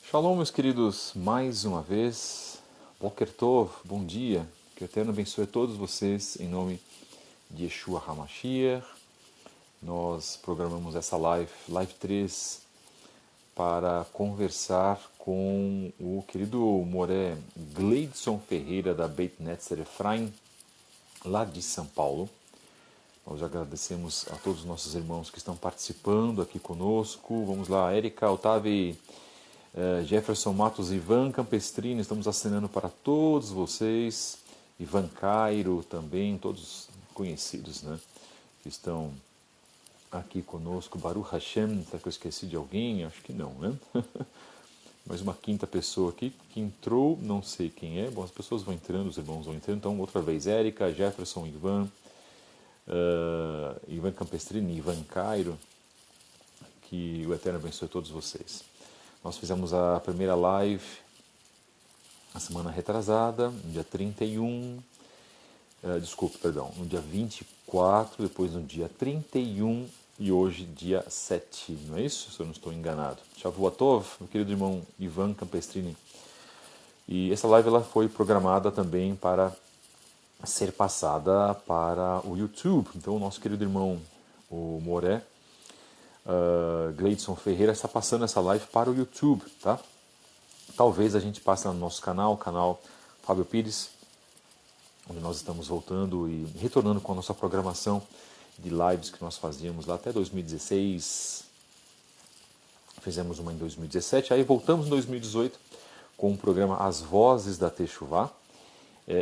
Shalom, meus queridos, mais uma vez. Boker Tov, bom dia. Que o Eterno abençoe a todos vocês em nome de Yeshua HaMashiach. Nós programamos essa live 3, para conversar com o querido Moré Gleidson Ferreira, da Beit Netzer Efraim, lá de São Paulo. Nós agradecemos a todos os nossos irmãos que estão participando aqui conosco. Vamos lá, Érica, Otávio, Jefferson Matos, Ivan Campestrini, estamos assinando para todos vocês. Ivan Cairo também, todos conhecidos, né? Que estão aqui conosco. Baruch Hashem, será que eu esqueci de alguém? Acho que não, né? Mais uma quinta pessoa aqui que entrou, não sei quem é. Bom, as pessoas vão entrando, os irmãos vão entrando. Então, outra vez, Érica, Jefferson, Ivan Campestrini, Ivan Cairo, que o Eterno abençoe todos vocês. Nós fizemos a primeira live na semana retrasada, no dia 31, no dia 24, depois no dia 31 e hoje dia 7, não é isso? Se eu não estou enganado. Shavuotov, meu querido irmão Ivan Campestrini. E essa live ela foi programada também para ser passada para o YouTube. Então o nosso querido irmão, o Moré, Gleidson Ferreira, está passando essa live para o YouTube, tá? Talvez a gente passe lá no nosso canal, o canal Fábio Pires, onde nós estamos voltando e retornando com a nossa programação de lives que nós fazíamos lá até 2016. Fizemos uma em 2017, aí voltamos em 2018 com o programa As Vozes da Teshuvá.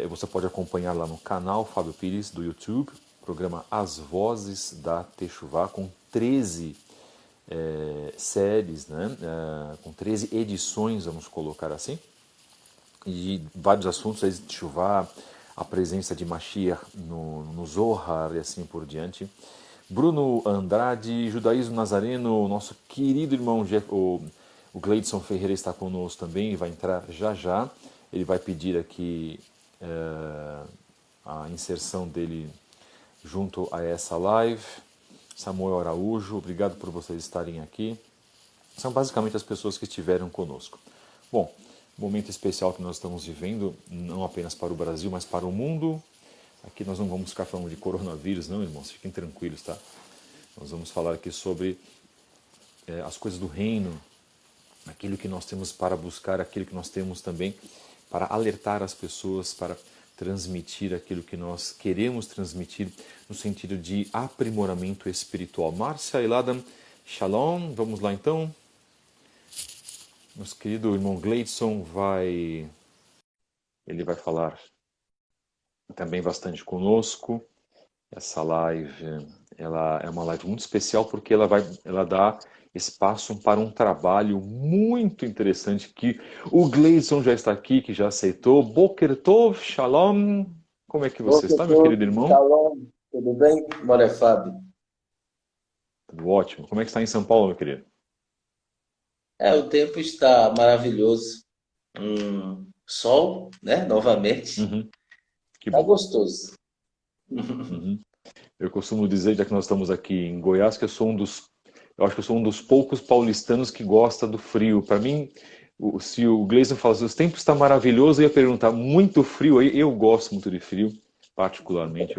Você pode acompanhar lá no canal Fábio Pires do YouTube, programa As Vozes da Teshuvá, com 13 séries, né? Com 13 edições, vamos colocar assim, e vários assuntos aí de Teshuvá, a presença de Mashiach no Zohar e assim por diante. Bruno Andrade, Judaísmo Nazareno, nosso querido irmão o Gleidson Ferreira está conosco também, vai entrar já já. Ele vai pedir aqui a inserção dele junto a essa live. Samuel Araújo, obrigado por vocês estarem aqui. São basicamente as pessoas que estiveram conosco. Bom, momento especial que nós estamos vivendo, não apenas para o Brasil, mas para o mundo. Aqui nós não vamos ficar falando de coronavírus, não, irmãos, fiquem tranquilos, tá? Nós vamos falar aqui sobre as coisas do reino, aquilo que nós temos para buscar, aquilo que nós temos também para alertar as pessoas, para transmitir aquilo que nós queremos transmitir no sentido de aprimoramento espiritual. Márcia Eladan, Shalom, vamos lá então. Nosso querido irmão Gleidson ele vai falar também bastante conosco. Essa live, ela é uma live muito especial porque ela dá espaço para um trabalho muito interessante que o Gleidson já está aqui, que já aceitou. Boker Tov, Shalom. Como é que você Boa está, meu querido tarde, irmão? Shalom, tudo bem? Bora, Fábio. Tudo ótimo. Como é que está em São Paulo, meu querido? O tempo está maravilhoso. Sol, né? Novamente. Uhum, que Tá bom. gostoso. Uhum. Eu costumo dizer, já que nós estamos aqui em Goiás, que eu acho que eu sou um dos poucos paulistanos que gosta do frio. Para mim, se o Gleison falasse, os tempos está maravilhoso, eu ia perguntar, muito frio? Eu gosto muito de frio, particularmente.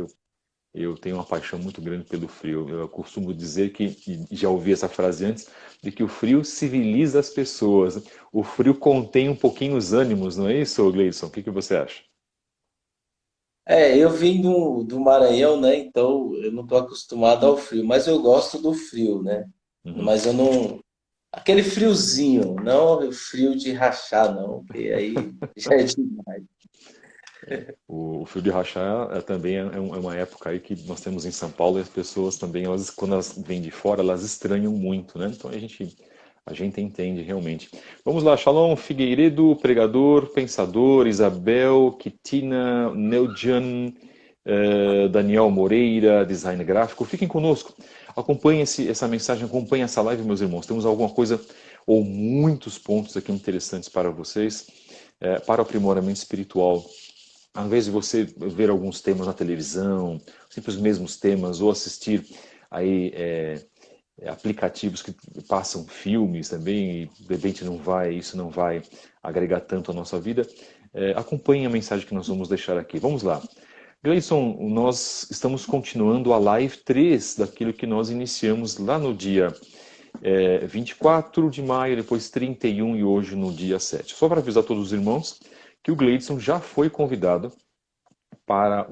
Eu tenho uma paixão muito grande pelo frio. Eu costumo dizer que, e já ouvi essa frase antes, de que o frio civiliza as pessoas. O frio contém um pouquinho os ânimos, não é isso, Gleison? O que você acha? Eu vim do Maranhão, né? Então eu não estou acostumado ao frio, mas eu gosto do frio, né? Uhum. Mas eu não. Aquele friozinho, não o frio de rachar, não, porque aí já é demais. O fio de rachar também é uma época aí que nós temos em São Paulo e as pessoas também, quando elas vêm de fora, elas estranham muito, né? Então a gente entende realmente. Vamos lá, Shalom Figueiredo, pregador, pensador, Isabel, Kitina, Neujan, Daniel Moreira, design gráfico. Fiquem conosco, acompanhem essa mensagem, acompanhem essa live, meus irmãos. Temos alguma coisa ou muitos pontos aqui interessantes para vocês, para o aprimoramento espiritual. Ao invés de você ver alguns temas na televisão, sempre os mesmos temas, ou assistir aí aplicativos que passam filmes também, e de repente isso não vai agregar tanto à nossa vida, acompanhe a mensagem que nós vamos deixar aqui. Vamos lá. Gleison, nós estamos continuando a live 3 daquilo que nós iniciamos lá no dia 24 de maio, depois 31 e hoje no dia 7. Só para avisar todos os irmãos que o Gleison já foi convidado para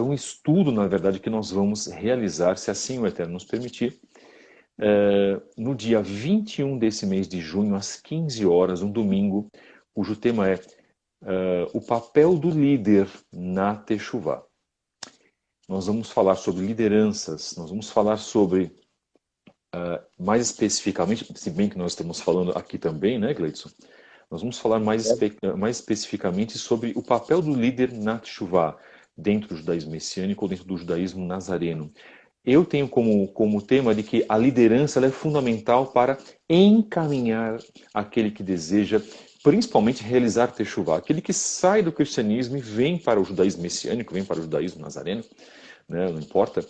um estudo, na verdade, que nós vamos realizar, se assim o Eterno nos permitir, no dia 21 desse mês de junho, às 15 horas, um domingo, cujo tema é o papel do líder na Teshuvá. Nós vamos falar sobre lideranças, nós vamos falar sobre, mais especificamente, se bem que nós estamos falando aqui também, né, Gleidson? Nós vamos falar mais especificamente sobre o papel do líder na Teshuvá, dentro do judaísmo messiânico ou dentro do judaísmo nazareno. Eu tenho como tema de que a liderança ela é fundamental para encaminhar aquele que deseja, principalmente, realizar Teshuvá. Aquele que sai do cristianismo e vem para o judaísmo messiânico, vem para o judaísmo nazareno, né, não importa,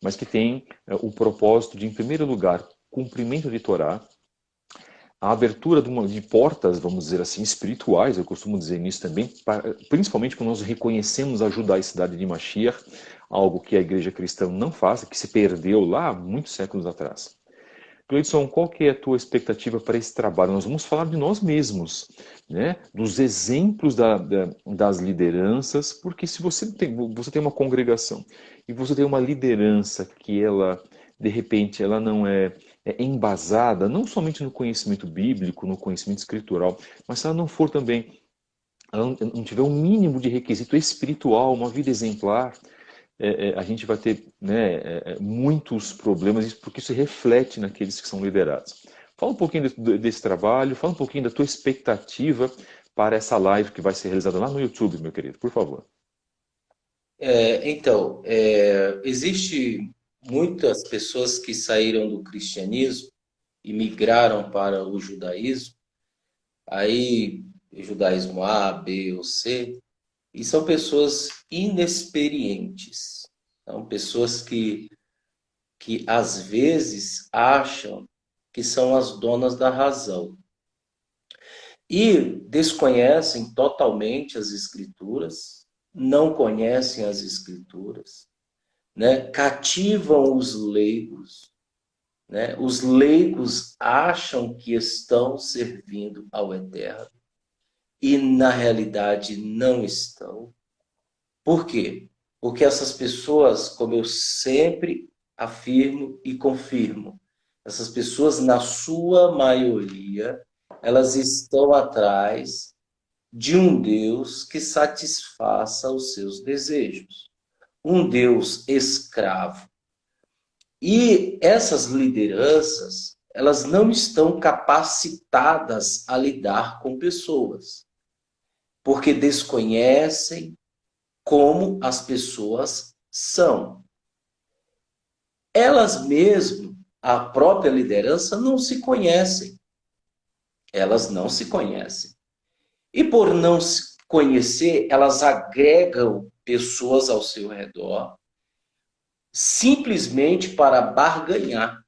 mas que tem o propósito de, em primeiro lugar, cumprimento de Torá, a abertura de portas, vamos dizer assim, espirituais, eu costumo dizer nisso também, principalmente quando nós reconhecemos a judaicidade de Mashiach, algo que a igreja cristã não faz, que se perdeu lá há muitos séculos atrás. Gleidson, qual que é a tua expectativa para esse trabalho? Nós vamos falar de nós mesmos, né? Dos exemplos das lideranças, porque se você tem uma congregação e você tem uma liderança que ela, de repente, ela não é embasada, não somente no conhecimento bíblico, no conhecimento escritural, mas se ela não for também, ela não tiver um mínimo de requisito espiritual, uma vida exemplar, a gente vai ter, né, muitos problemas, porque isso reflete naqueles que são liderados. Fala um pouquinho desse trabalho, fala um pouquinho da tua expectativa para essa live que vai ser realizada lá no YouTube, meu querido, por favor. Então, existe muitas pessoas que saíram do cristianismo e migraram para o judaísmo, aí judaísmo A, B ou C, e são pessoas inexperientes. São pessoas que às vezes acham que são as donas da razão e desconhecem totalmente as escrituras, não conhecem as escrituras, né? Cativam os leigos, né? Os leigos acham que estão servindo ao Eterno e na realidade não estão. Por quê? Porque essas pessoas, como eu sempre afirmo e confirmo, essas pessoas, na sua maioria, elas estão atrás de um Deus que satisfaça os seus desejos. Um Deus escravo. E essas lideranças, elas não estão capacitadas a lidar com pessoas, porque desconhecem como as pessoas são. Elas mesmo, a própria liderança, não se conhecem. Elas não se conhecem. E por não se conhecer, elas agregam pessoas ao seu redor simplesmente para barganhar.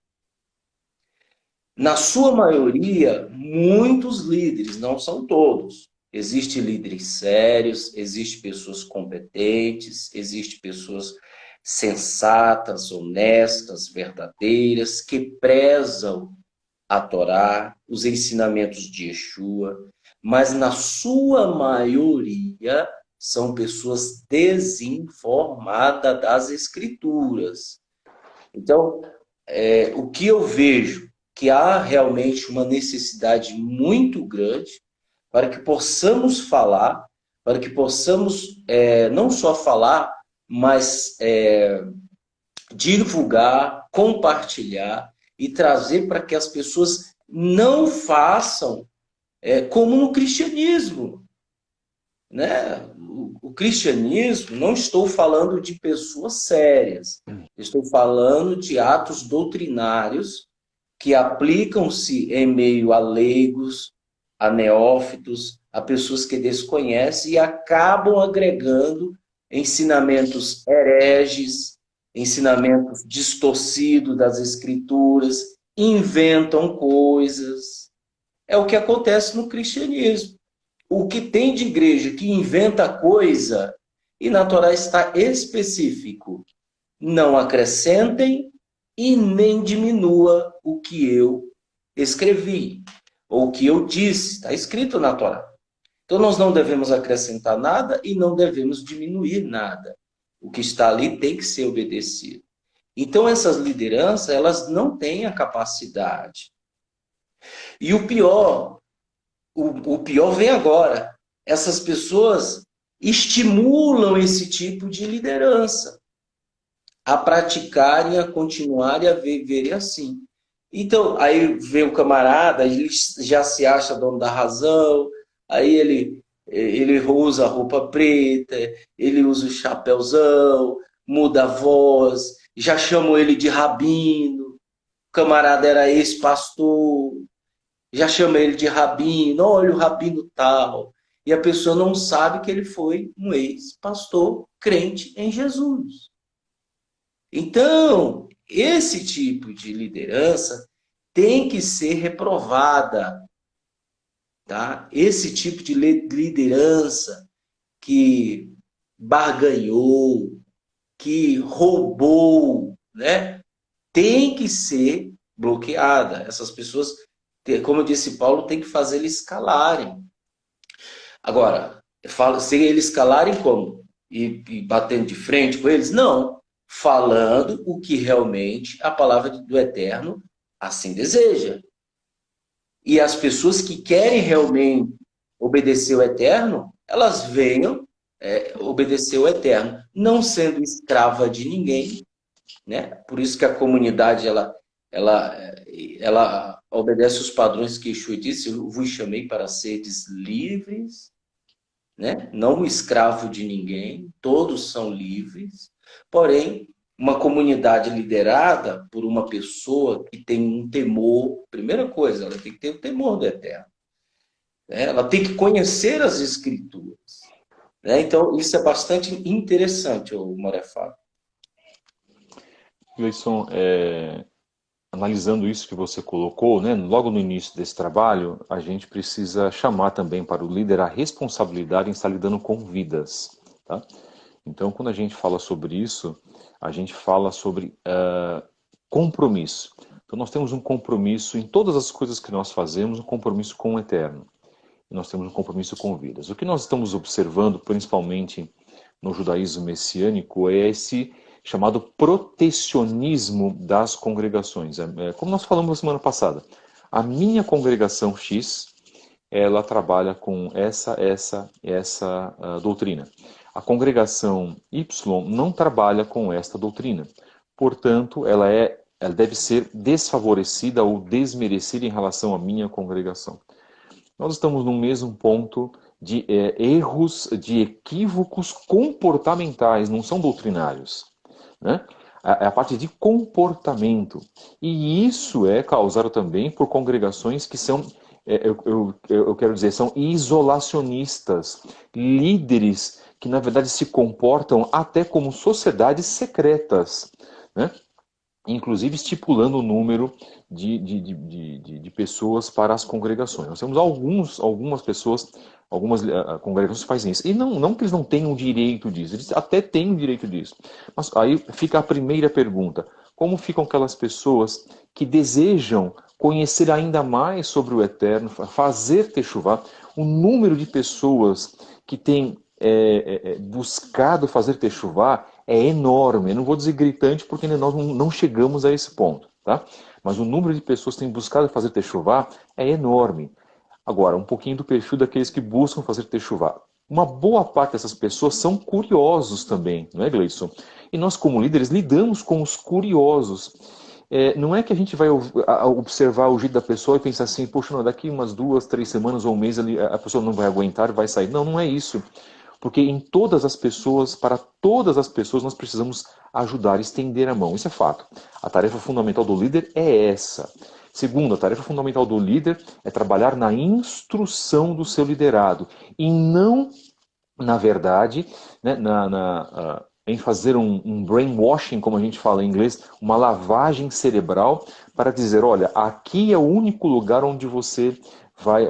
Na sua maioria, muitos líderes, não são todos. Existem líderes sérios, existem pessoas competentes, existem pessoas sensatas, honestas, verdadeiras, que prezam a Torá, os ensinamentos de Yeshua, mas na sua maioria são pessoas desinformadas das Escrituras. Então, o que eu vejo que há realmente uma necessidade muito grande para que possamos falar, para que possamos não só falar, mas divulgar, compartilhar e trazer para que as pessoas não façam como no cristianismo, né? O cristianismo, não estou falando de pessoas sérias, estou falando de atos doutrinários que aplicam-se em meio a leigos, a neófitos, a pessoas que desconhecem e acabam agregando ensinamentos hereges, ensinamentos distorcidos das Escrituras, inventam coisas. É o que acontece no cristianismo. O que tem de igreja que inventa coisa, e na Torá está específico: não acrescentem e nem diminua o que eu escrevi, ou o que eu disse, está escrito na Torá. Então nós não devemos acrescentar nada e não devemos diminuir nada. O que está ali tem que ser obedecido. Então essas lideranças, elas não têm a capacidade. E o pior vem agora. Essas pessoas estimulam esse tipo de liderança a praticarem, a continuarem a viverem assim. Então, aí vem o camarada, ele já se acha dono da razão, aí ele usa a roupa preta, ele usa o chapéuzão, muda a voz, já chamam ele de rabino, o camarada era ex-pastor, já chama ele de rabino, olha o rabino tal. E a pessoa não sabe que ele foi um ex-pastor crente em Jesus. Então, esse tipo de liderança tem que ser reprovada, tá? Esse tipo de liderança que barganhou, que roubou, né? Tem que ser bloqueada. Essas pessoas, como eu disse, Paulo, tem que fazer eles calarem. Agora, se eles calarem como? E batendo de frente com eles? Não. Falando o que realmente a palavra do Eterno assim deseja. E as pessoas que querem realmente obedecer o Eterno, elas venham obedecer o Eterno, não sendo escrava de ninguém, né? Por isso que a comunidade ela obedece os padrões que Yeshua disse: eu vos chamei para seres livres, né? Não escravo de ninguém, todos são livres. Porém, uma comunidade liderada por uma pessoa que tem um temor, primeira coisa, ela tem que ter o temor do Eterno, né? Ela tem que conhecer as Escrituras, né? Então, isso é bastante interessante, o Morefá. Gleison, analisando isso que você colocou, né, logo no início desse trabalho, a gente precisa chamar também para o líder a responsabilidade em estar lidando com vidas. Tá? Então, quando a gente fala sobre isso, a gente fala sobre compromisso. Então, nós temos um compromisso em todas as coisas que nós fazemos, um compromisso com o Eterno. E nós temos um compromisso com vidas. O que nós estamos observando, principalmente no judaísmo messiânico, é esse chamado protecionismo das congregações. Como nós falamos na semana passada, a minha congregação X, ela trabalha com essa doutrina. A congregação Y não trabalha com esta doutrina. Portanto, ela deve ser desfavorecida ou desmerecida em relação à minha congregação. Nós estamos no mesmo ponto de erros, de equívocos comportamentais, não são doutrinários, né? É a parte de comportamento. E isso é causado também por congregações que são, eu quero dizer, são isolacionistas, líderes que na verdade se comportam até como sociedades secretas, né? Inclusive estipulando o número de pessoas para as congregações. Nós temos algumas pessoas, algumas congregações que fazem isso. E não que eles não tenham direito disso, eles até têm o direito disso. Mas aí fica a primeira pergunta: como ficam aquelas pessoas que desejam conhecer ainda mais sobre o Eterno, fazer techuvá? O número de pessoas que têm buscado fazer techuvá é enorme. Eu não vou dizer gritante porque nós não chegamos a esse ponto, tá? Mas o número de pessoas que têm buscado fazer techuvá é enorme. Agora, um pouquinho do perfil daqueles que buscam fazer techuvá. Uma boa parte dessas pessoas são curiosos também, não é, Gleison? E nós, como líderes, lidamos com os curiosos. Não é que a gente vai observar o jeito da pessoa e pensar assim, poxa, não, daqui umas 2, 3 semanas ou um mês a pessoa não vai aguentar e vai sair. Não, não é isso. Porque em todas as pessoas, para todas as pessoas, nós precisamos ajudar, estender a mão. Isso é fato. A tarefa fundamental do líder é essa. Segundo, a tarefa fundamental do líder é trabalhar na instrução do seu liderado. E não, na verdade, né, em fazer um brainwashing, como a gente fala em inglês, uma lavagem cerebral para dizer, olha, aqui é o único lugar onde você vai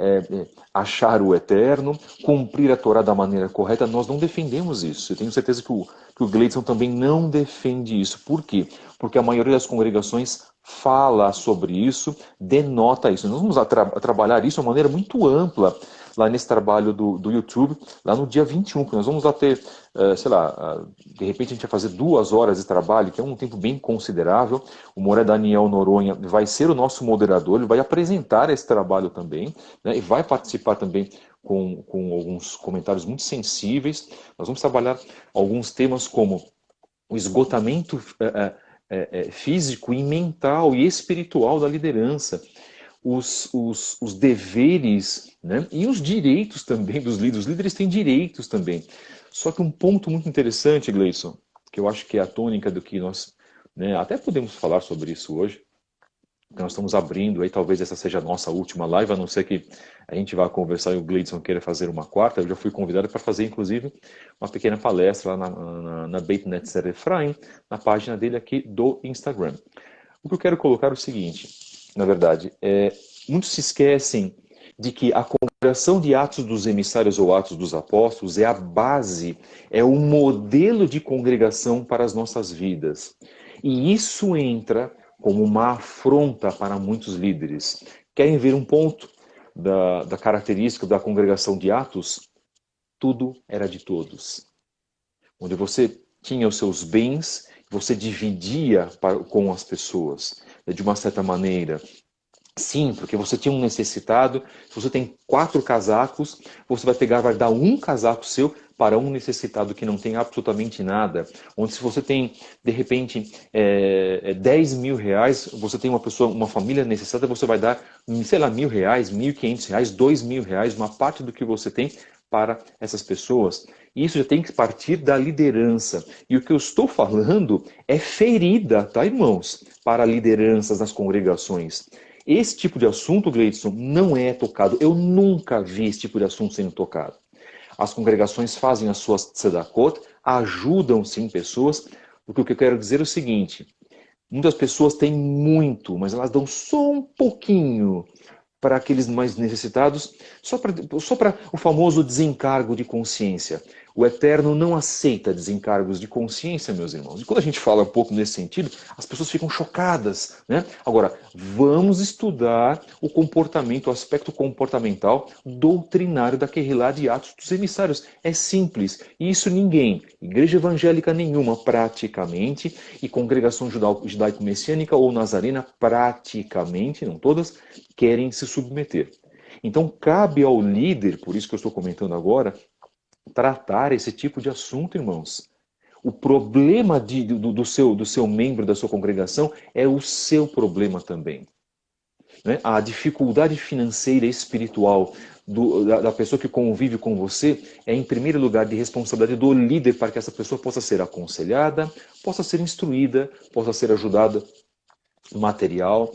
achar o eterno, cumprir a Torá da maneira correta. Nós não defendemos isso. Eu tenho certeza que o Gleidson também não defende isso. Por quê? Porque a maioria das congregações fala sobre isso, denota isso. Nós vamos trabalhar isso de uma maneira muito ampla lá nesse trabalho do YouTube, lá no dia 21, que nós vamos lá ter, sei lá, de repente a gente vai fazer 2 horas de trabalho, que é um tempo bem considerável. O Moré Daniel Noronha vai ser o nosso moderador, ele vai apresentar esse trabalho também, né, e vai participar também com alguns comentários muito sensíveis. Nós vamos trabalhar alguns temas como o esgotamento físico e mental e espiritual da liderança, os deveres, né, e os direitos também dos líderes. Os líderes têm direitos também. Só que um ponto muito interessante, Gleison, que eu acho que é a tônica do que nós, né, até podemos falar sobre isso hoje, que nós estamos abrindo, aí talvez essa seja a nossa última live, a não ser que a gente vá conversar e o Gleidson queira fazer uma quarta. Eu já fui convidado para fazer, inclusive, uma pequena palestra lá na Beit Netzer Efraim, na página dele aqui do Instagram. O que eu quero colocar é o seguinte, na verdade, muitos se esquecem de que a congregação de Atos dos Emissários ou Atos dos Apóstolos é a base, é o modelo de congregação para as nossas vidas. E isso entra como uma afronta para muitos líderes. Querem ver um ponto da característica da congregação de Atos? Tudo era de todos. Onde você tinha os seus bens, você dividia com as pessoas, de uma certa maneira. Sim, porque você tinha um necessitado, se você tem 4 casacos, você vai pegar, vai dar um casaco seu para um necessitado que não tem absolutamente nada. Onde se você tem, de repente, 10 mil reais, você tem uma pessoa, uma família necessitada, você vai dar, sei lá, R$ 1.000, R$ 1.500, R$ 2.000, uma parte do que você tem para essas pessoas. E isso já tem que partir da liderança. E o que eu estou falando é ferida, tá, irmãos? Para lideranças nas congregações. Esse tipo de assunto, Gleidson, não é tocado. Eu nunca vi esse tipo de assunto sendo tocado. As congregações fazem as suas tzedakot, ajudam sim pessoas, porque o que eu quero dizer é o seguinte, muitas pessoas têm muito, mas elas dão só um pouquinho para aqueles mais necessitados, só para o famoso desencargo de consciência. O Eterno não aceita desencargos de consciência, meus irmãos. E quando a gente fala um pouco nesse sentido, as pessoas ficam chocadas, né? Agora, vamos estudar o comportamento, o aspecto comportamental doutrinário da Querrilá de Atos dos Emissários. É simples. E isso ninguém, igreja evangélica nenhuma praticamente, e congregação judaico-messiânica ou nazarena praticamente, não todas, querem se submeter. Então, cabe ao líder, por isso que eu estou comentando agora, tratar esse tipo de assunto, irmãos. O problema do seu membro da sua congregação é o seu problema também. Né? A dificuldade financeira e espiritual da pessoa que convive com você é, em primeiro lugar, de responsabilidade do líder para que essa pessoa possa ser aconselhada, possa ser instruída, possa ser ajudada material,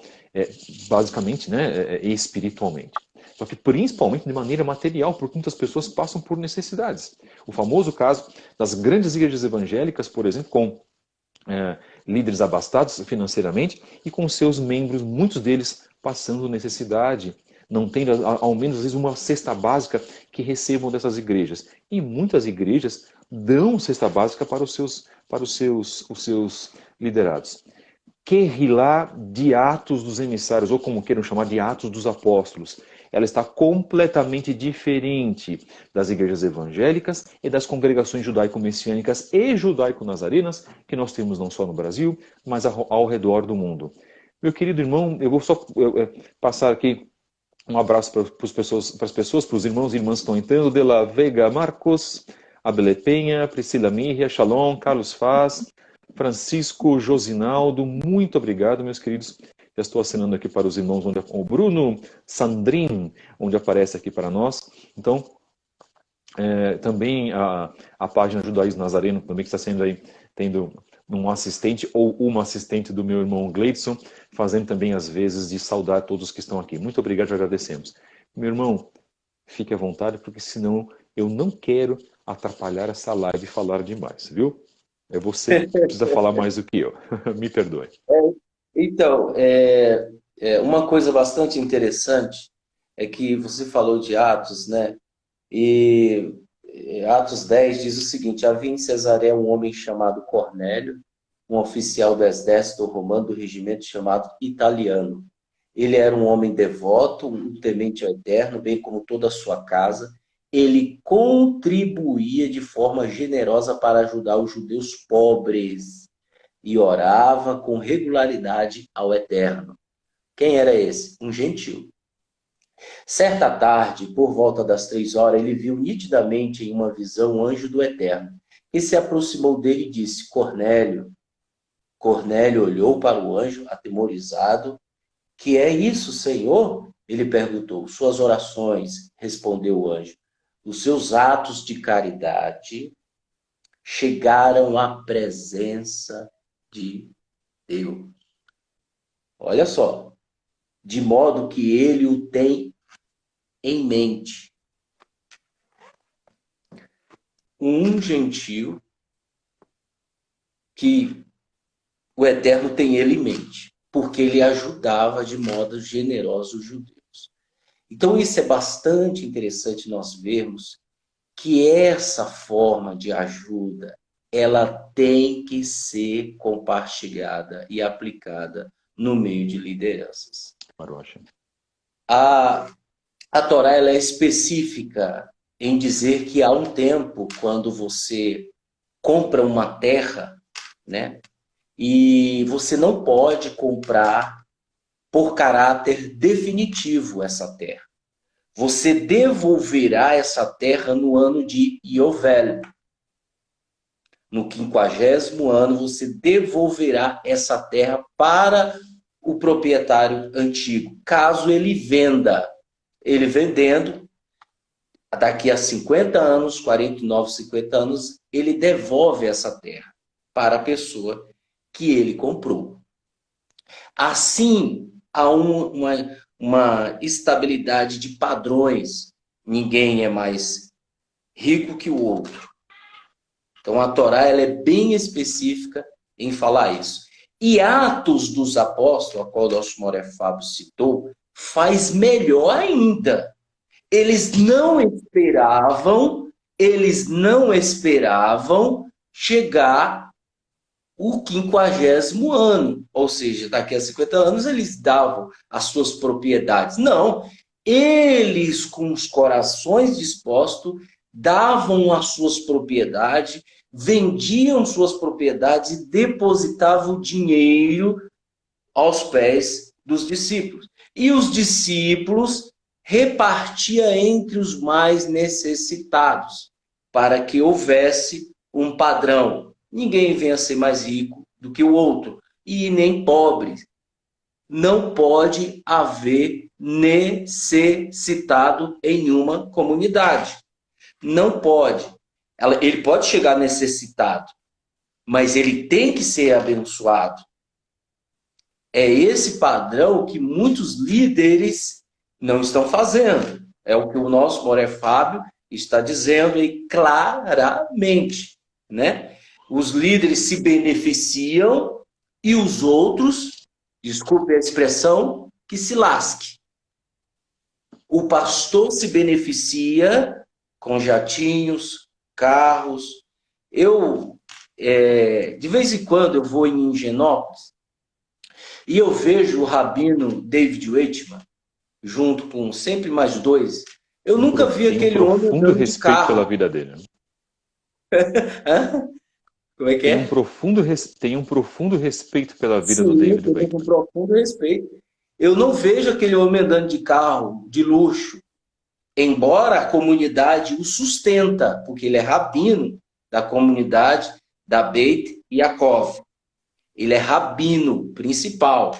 basicamente, né, espiritualmente. Só que principalmente de maneira material, porque muitas pessoas passam por necessidades. O famoso caso das grandes igrejas evangélicas, por exemplo, com líderes abastados financeiramente e com seus membros, muitos deles passando necessidade, não tendo ao menos às vezes uma cesta básica que recebam dessas igrejas. E muitas igrejas dão cesta básica para os seus liderados. Querrilá de Atos dos Emissários, ou como queiram chamar, de Atos dos Apóstolos. Ela está completamente diferente das igrejas evangélicas e das congregações judaico-messiânicas e judaico-nazarenas que nós temos não só no Brasil, mas ao redor do mundo. Meu querido irmão, eu vou só passar aqui um abraço para as pessoas, para os irmãos e irmãs que estão entrando. De la Vega Marcos, Abele Penha, Priscila Mirria, Shalom, Carlos Faz, Francisco Josinaldo, muito obrigado, meus queridos. Já estou assinando aqui para os irmãos, o Bruno Sandrin, onde aparece aqui para nós. Então, também a página Judaísmo Nazareno, também que está sendo aí, tendo um assistente ou uma assistente do meu irmão Gleidson, fazendo também as vezes de saudar todos que estão aqui. Muito obrigado, agradecemos. Meu irmão, fique à vontade, porque senão eu não quero atrapalhar essa live e falar demais, viu? É você que precisa falar mais do que eu. Me perdoe. Então, uma coisa bastante interessante é que você falou de Atos, né? E Atos 10 diz o seguinte: havia em Cesareia um homem chamado Cornélio, um oficial do exército romano do regimento chamado Italiano. Ele era um homem devoto, um temente ao Eterno, bem como toda a sua casa. Ele contribuía de forma generosa para ajudar os judeus pobres e orava com regularidade ao Eterno. Quem era esse? Um gentil. Certa tarde, por volta das 3 horas, ele viu nitidamente em uma visão um anjo do Eterno, que se aproximou dele e disse: Cornélio. Cornélio olhou para o anjo, atemorizado. Que é isso, Senhor? Ele perguntou. Suas orações, respondeu o anjo. Os seus atos de caridade chegaram à presença de Deus. Olha só, de modo que ele o tem em mente. Um gentio que o Eterno tem ele em mente, porque ele ajudava de modo generoso os judeus. Então isso é bastante interessante nós vermos que essa forma de ajuda, ela tem que ser compartilhada e aplicada no meio de lideranças. Marocha. A Torá ela é específica em dizer que há um tempo, quando você compra uma terra, né, e você não pode comprar por caráter definitivo essa terra. Você devolverá essa terra no ano de Iovel. No 50º ano, você devolverá essa terra para o proprietário antigo, caso ele venda. Ele vendendo, daqui a 50 anos, 49, 50 anos, ele devolve essa terra para a pessoa que ele comprou. Assim, há uma estabilidade de padrões. Ninguém é mais rico que o outro. Então, a Torá ela é bem específica em falar isso. E Atos dos Apóstolos, a qual o nosso Moré Fábio citou, faz melhor ainda. Eles não esperavam chegar o 50º ano. Ou seja, daqui a 50 anos eles davam as suas propriedades. Não. Eles, com os corações dispostos, davam as suas propriedades, vendiam suas propriedades e depositavam o dinheiro aos pés dos discípulos. E os discípulos repartia entre os mais necessitados, para que houvesse um padrão. Ninguém venha ser mais rico do que o outro, e nem pobre. Não pode haver necessitado em uma comunidade. Não pode. Ele pode chegar necessitado, mas ele tem que ser abençoado. É esse padrão que muitos líderes não estão fazendo. É o que o nosso Moré Fábio está dizendo aí claramente, né? Os líderes se beneficiam e os outros, desculpe a expressão, que se lasque. O pastor se beneficia com jatinhos, carros. De vez em quando, eu vou em Higienópolis e eu vejo o rabino David Weitman, junto com sempre mais dois. Eu nunca vi aquele homem andando de respeito carro. pela vida dele. Como é que é? Tem um profundo respeito pela vida Sim, do David eu Weitman. tenho um profundo respeito. Eu não vejo aquele homem andando de carro, de luxo, embora a comunidade o sustenta, porque ele é rabino da comunidade da Beit Yaakov. Ele é rabino principal.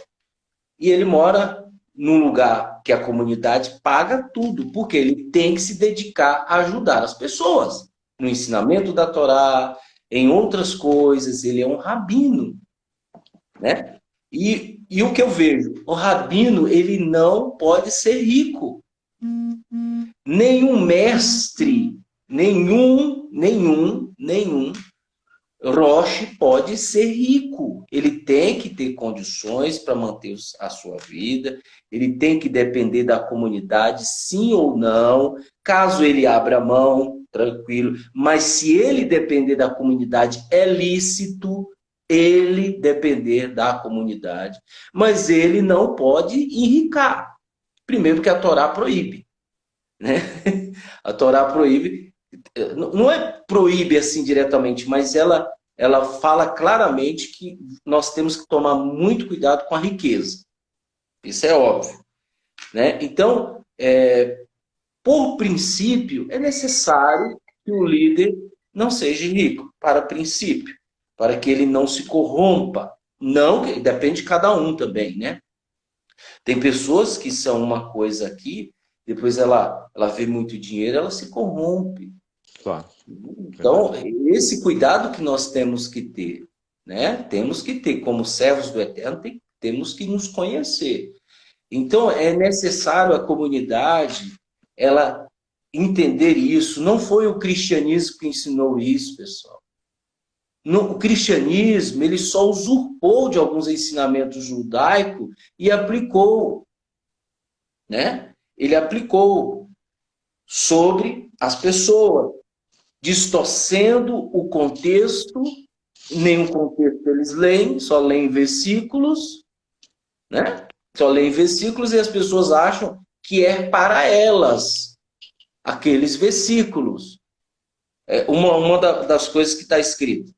E ele mora num lugar que a comunidade paga tudo, porque ele tem que se dedicar a ajudar as pessoas. No ensinamento da Torá, em outras coisas, ele é um rabino, né? E o que eu vejo? O rabino, ele não pode ser rico. Nenhum mestre, nenhum Roche pode ser rico, ele tem que ter condições para manter a sua vida, ele tem que depender da comunidade, sim ou não. Caso ele abra mão, tranquilo, mas se ele depender da comunidade, é lícito ele depender da comunidade, mas ele não pode enricar. Primeiro, porque a Torá proíbe, né? A Torá proíbe, não é proíbe assim diretamente, mas ela fala claramente que nós temos que tomar muito cuidado com a riqueza. Isso é óbvio, né? Então, por princípio, é necessário que o líder não seja rico, para princípio, para que ele não se corrompa. Não, depende de cada um também, né? Tem pessoas que são uma coisa aqui, depois ela vê muito dinheiro, ela se corrompe. Claro, Então, verdade. esse cuidado que nós temos que ter, né? Temos que ter, como servos do Eterno, temos que nos conhecer. Então, é necessário a comunidade, ela entender isso. Não foi o cristianismo que ensinou isso, pessoal. O cristianismo, ele só usurpou de alguns ensinamentos judaicos e aplicou, né? Ele aplicou sobre as pessoas, distorcendo o contexto, nenhum contexto eles leem, só leem versículos, né? Só leem versículos e as pessoas acham que é para elas aqueles versículos. Uma das coisas que está escrito: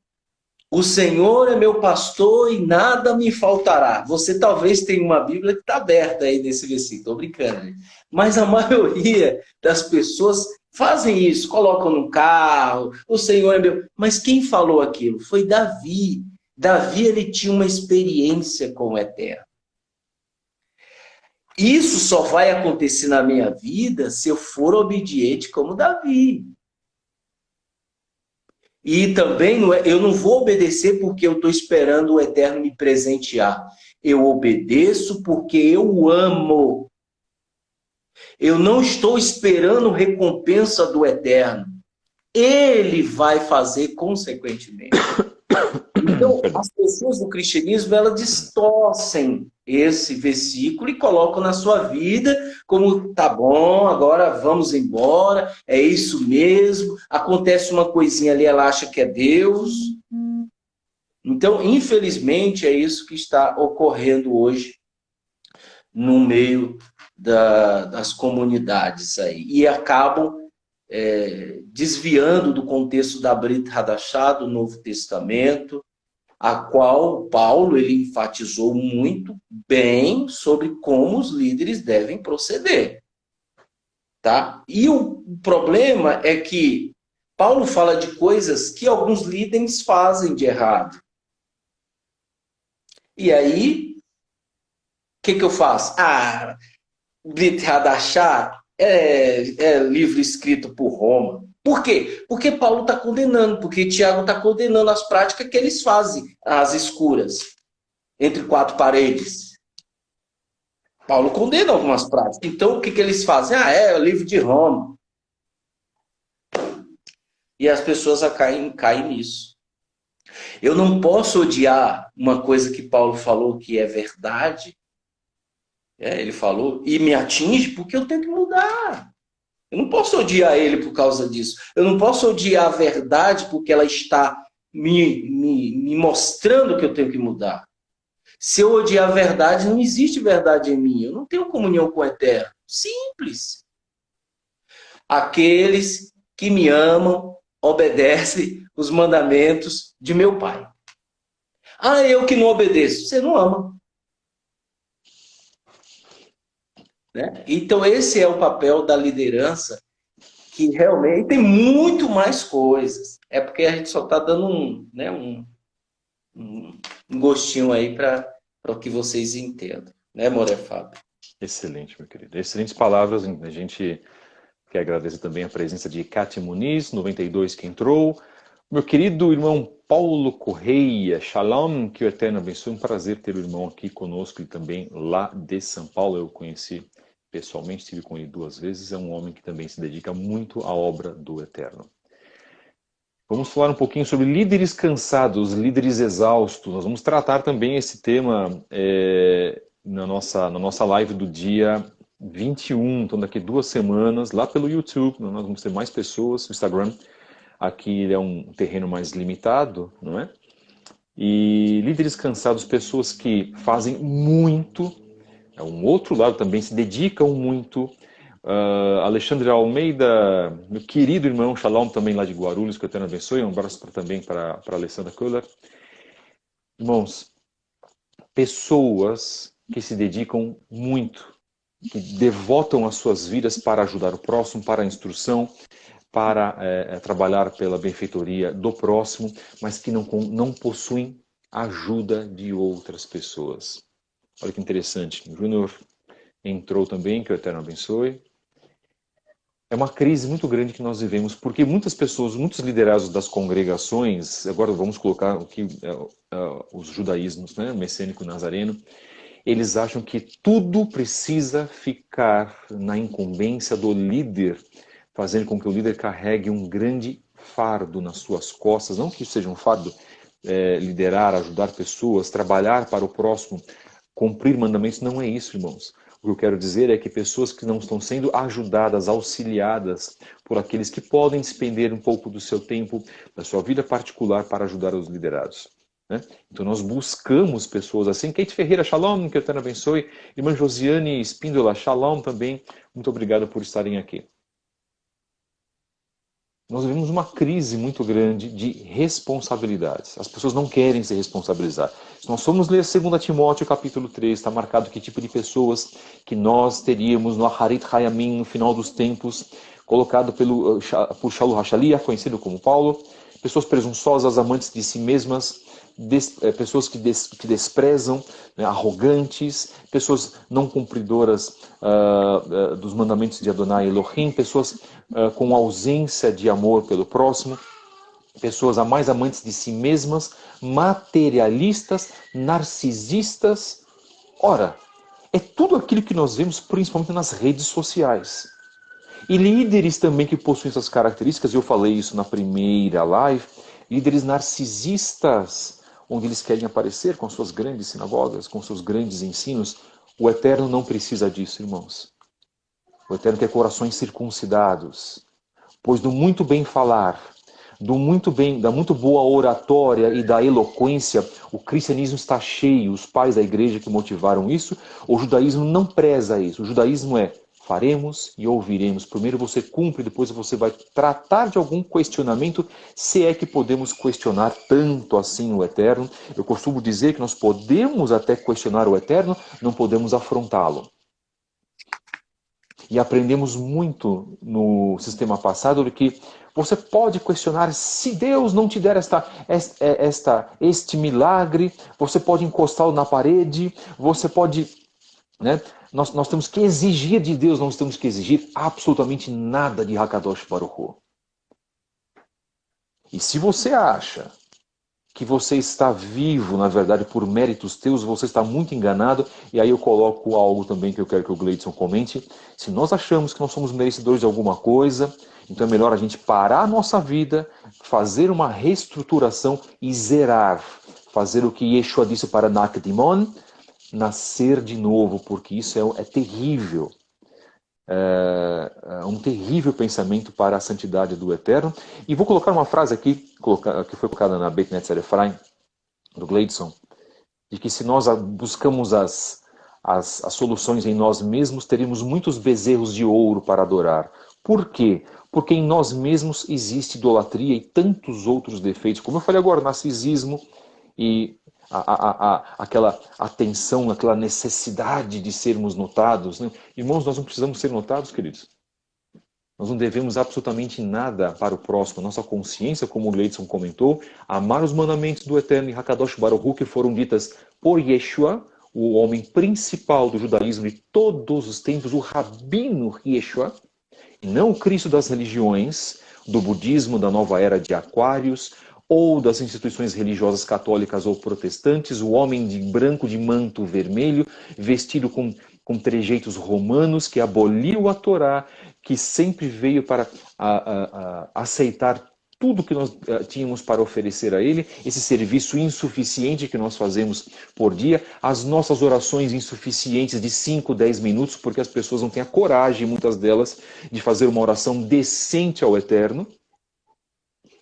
o Senhor é meu pastor e nada me faltará. Você talvez tenha uma Bíblia que está aberta aí nesse versículo, estou brincando, né? Mas a maioria das pessoas fazem isso, colocam no carro, o Senhor é meu. Mas quem falou aquilo? Foi Davi. Davi, ele tinha uma experiência com o Eterno. Isso só vai acontecer na minha vida se eu for obediente como Davi. E também eu não vou obedecer porque eu estou esperando o Eterno me presentear. Eu obedeço porque eu o amo. Eu não estou esperando recompensa do Eterno. Ele vai fazer consequentemente. Então, as pessoas do cristianismo, elas distorcem esse versículo e colocam na sua vida como, tá bom, agora vamos embora, é isso mesmo, acontece uma coisinha ali, ela acha que é Deus. Então, infelizmente, é isso que está ocorrendo hoje no meio das comunidades aí. E acabam desviando do contexto da Brit Hadashah, do Novo Testamento, a qual Paulo ele enfatizou muito bem sobre como os líderes devem proceder. Tá? E o problema é que Paulo fala de coisas que alguns líderes fazem de errado. E aí, o que eu faço? Brit Hadashah é livro escrito por Roma. Por quê? Porque Paulo está condenando, porque Tiago está condenando as práticas que eles fazem, as escuras, entre quatro paredes. Paulo condena algumas práticas. Então, o que eles fazem? É o livro de Roma. E as pessoas caem nisso. Eu não posso odiar uma coisa que Paulo falou que é verdade, ele falou, e me atinge, porque eu tenho que mudar. Eu não posso odiar ele por causa disso. Eu não posso odiar a verdade porque ela está me mostrando que eu tenho que mudar. Se eu odiar a verdade, não existe verdade em mim. Eu não tenho comunhão com o Eterno. Simples. Aqueles que me amam obedecem os mandamentos de meu Pai. Eu que não obedeço. Você não ama. Né? Então, esse é o papel da liderança, que realmente tem muito mais coisas. É porque a gente só está dando um gostinho aí para que vocês entendam. Né, Moré Fábio? Excelente, meu querido. Excelentes palavras. A gente quer agradecer também a presença de Cátia Muniz, 92, que entrou. Meu querido irmão Paulo Correia, Shalom, que o Eterno abençoe. Um prazer ter o irmão aqui conosco e também lá de São Paulo. Eu conheci pessoalmente, estive com ele 2 vezes. É um homem que também se dedica muito à obra do Eterno. Vamos falar um pouquinho sobre líderes cansados, líderes exaustos. Nós vamos tratar também esse tema na nossa live do dia 21, então daqui 2 semanas, lá pelo YouTube. Nós vamos ter mais pessoas no Instagram. Aqui é um terreno mais limitado, não é? E líderes cansados, pessoas que fazem muito, é um outro lado também, se dedicam muito. Alexandre Almeida, meu querido irmão Shalom, também lá de Guarulhos, que eu tenho abençoe. Um abraço também para a Alessandra Köhler. Irmãos, pessoas que se dedicam muito, que devotam as suas vidas para ajudar o próximo, para a instrução, para trabalhar pela benfeitoria do próximo, mas que não possuem ajuda de outras pessoas. Olha que interessante. O Júnior entrou também, que o Eterno abençoe. É uma crise muito grande que nós vivemos, porque muitas pessoas, muitos liderados das congregações, agora vamos colocar aqui os judaísmos, né, messiânico nazareno, eles acham que tudo precisa ficar na incumbência do líder, fazendo com que o líder carregue um grande fardo nas suas costas. Não que isso seja um fardo, liderar, ajudar pessoas, trabalhar para o próximo, cumprir mandamentos, não é isso, irmãos. O que eu quero dizer é que pessoas que não estão sendo ajudadas, auxiliadas por aqueles que podem despender um pouco do seu tempo, da sua vida particular para ajudar os liderados. Né? Então nós buscamos pessoas assim. Kate Ferreira, Shalom, que o Eterno abençoe. Irmã Josiane Espíndola, Shalom também. Muito obrigado por estarem aqui. Nós vivemos uma crise muito grande de responsabilidades. As pessoas não querem se responsabilizar. Se nós formos ler 2 Timóteo capítulo 3, está marcado que tipo de pessoas que nós teríamos no Aharit Hayamim, no final dos tempos, colocado por Shaul Hashaliah, conhecido como Paulo. Pessoas presunçosas, amantes de si mesmas, pessoas que desprezam, né, arrogantes, pessoas não cumpridoras dos mandamentos de Adonai Elohim, pessoas com ausência de amor pelo próximo, pessoas mais amantes de si mesmas, materialistas, narcisistas. Ora, é tudo aquilo que nós vemos principalmente nas redes sociais. E líderes também que possuem essas características, eu falei isso na primeira live, líderes narcisistas, onde eles querem aparecer com suas grandes sinagogas, com seus grandes ensinos. O Eterno não precisa disso, irmãos. O Eterno quer corações circuncidados, pois do muito bem falar, da muito boa oratória e da eloquência, o cristianismo está cheio. Os pais da igreja que motivaram isso, o judaísmo não preza isso. O judaísmo é: faremos e ouviremos. Primeiro você cumpre, depois você vai tratar de algum questionamento, se é que podemos questionar tanto assim o Eterno. Eu costumo dizer que nós podemos até questionar o Eterno, não podemos afrontá-lo. E aprendemos muito no sistema passado de que você pode questionar: se Deus não te der este milagre, você pode encostá-lo na parede, você pode... Né? Nós temos que exigir de Deus, não temos que exigir absolutamente nada de Hakadosh Baruch Hu. E se você acha que você está vivo, na verdade, por méritos teus, você está muito enganado. E aí eu coloco algo também que eu quero que o Gleidson comente. Se nós achamos que nós somos merecedores de alguma coisa, então é melhor a gente parar a nossa vida, fazer uma reestruturação e zerar. Fazer o que Yeshua disse para Nakdimon: nascer de novo, porque isso é terrível. Um terrível pensamento para a santidade do Eterno. E vou colocar uma frase aqui, que foi colocada na Beit Netzer Ephraim, do Gleidson, de que se nós buscamos as soluções em nós mesmos, teríamos muitos bezerros de ouro para adorar. Por quê? Porque em nós mesmos existe idolatria e tantos outros defeitos. Como eu falei agora, narcisismo e aquela atenção, aquela necessidade de sermos notados. Né? Irmãos, nós não precisamos ser notados, queridos. Nós não devemos absolutamente nada para o próximo. Nossa consciência, como o Gleidson comentou, amar os mandamentos do Eterno e Hakadosh Baruch Hu, que foram ditas por Yeshua, o homem principal do judaísmo de todos os tempos, o Rabino Yeshua, e não o Cristo das religiões, do budismo, da nova era de Aquários, ou das instituições religiosas católicas ou protestantes, o homem de branco de manto vermelho, vestido com trejeitos romanos, que aboliu a Torá, que sempre veio para aceitar tudo que nós tínhamos para oferecer a Ele, esse serviço insuficiente que nós fazemos por dia, as nossas orações insuficientes de 5, 10 minutos, porque as pessoas não têm a coragem, muitas delas, de fazer uma oração decente ao Eterno,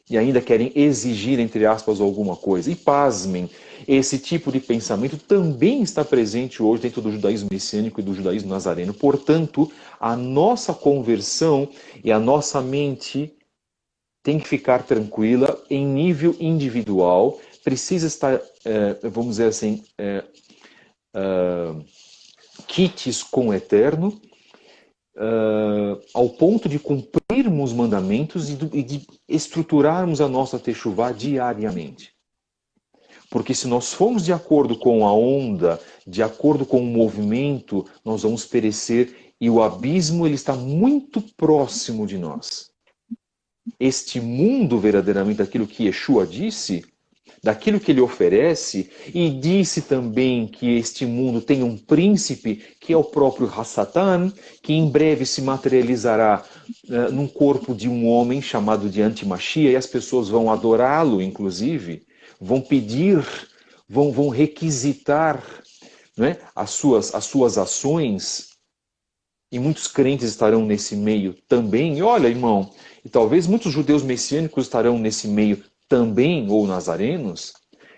e ainda querem exigir, entre aspas, alguma coisa. E pasmem, esse tipo de pensamento também está presente hoje dentro do judaísmo messiânico e do judaísmo nazareno. Portanto, a nossa conversão e a nossa mente tem que ficar tranquila em nível individual, precisa estar, vamos dizer assim, quites com o Eterno, ao ponto de cumprirmos mandamentos e de estruturarmos a nossa techuvá diariamente. Porque se nós formos de acordo com a onda, de acordo com o movimento, nós vamos perecer e o abismo ele está muito próximo de nós. Este mundo, verdadeiramente, aquilo que Yeshua disse, daquilo que ele oferece, e disse também que este mundo tem um príncipe, que é o próprio Hassatan, que em breve se materializará num corpo de um homem chamado de Antimachia, e as pessoas vão adorá-lo, inclusive, vão pedir, vão requisitar, né, as suas ações, e muitos crentes estarão nesse meio também. E olha, irmão, e talvez muitos judeus messiânicos estarão nesse meio também, ou nazarenos,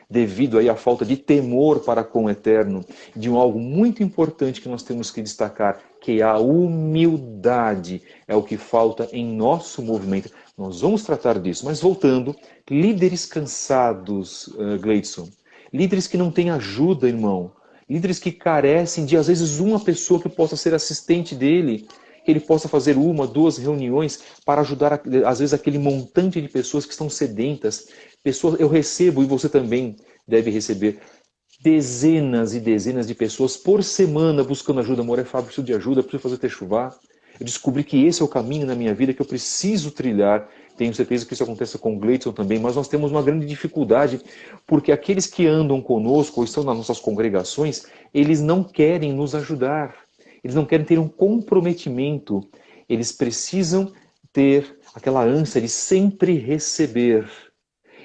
devido aí à falta de temor para com o Eterno, de algo muito importante que nós temos que destacar, que a humildade é o que falta em nosso movimento. Nós vamos tratar disso, mas voltando, líderes cansados, Gleidson, líderes que não têm ajuda, irmão, líderes que carecem de, às vezes, uma pessoa que possa ser assistente dele, que ele possa fazer 1, 2 reuniões para ajudar, às vezes, aquele montante de pessoas que estão sedentas. Pessoas, eu recebo, e você também deve receber, dezenas e dezenas de pessoas por semana buscando ajuda. Amor, Fábio, preciso de ajuda, preciso fazer techuvá. Eu descobri que esse é o caminho na minha vida que eu preciso trilhar. Tenho certeza que isso acontece com o Gleidson também, mas nós temos uma grande dificuldade, porque aqueles que andam conosco ou estão nas nossas congregações, eles não querem nos ajudar. Eles não querem ter um comprometimento. Eles precisam ter aquela ânsia de sempre receber.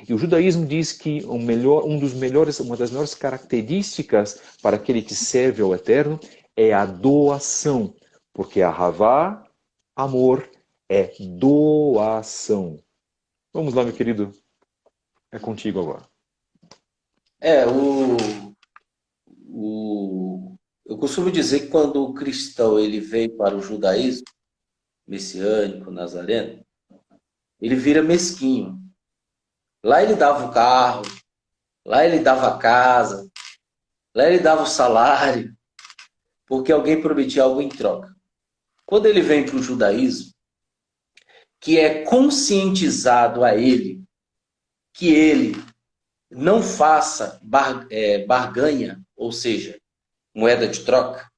E o judaísmo diz que uma das melhores características para aquele que serve ao Eterno é a doação. Porque a Havá, amor, é doação. Vamos lá, meu querido. É contigo agora. Eu costumo dizer que quando o cristão ele veio para o judaísmo messiânico, nazareno, ele vira mesquinho. Lá ele dava o carro, lá ele dava a casa, lá ele dava o salário, porque alguém prometia algo em troca. Quando ele vem para o judaísmo, que é conscientizado a ele que ele não faça barganha, ou seja, moeda de troca,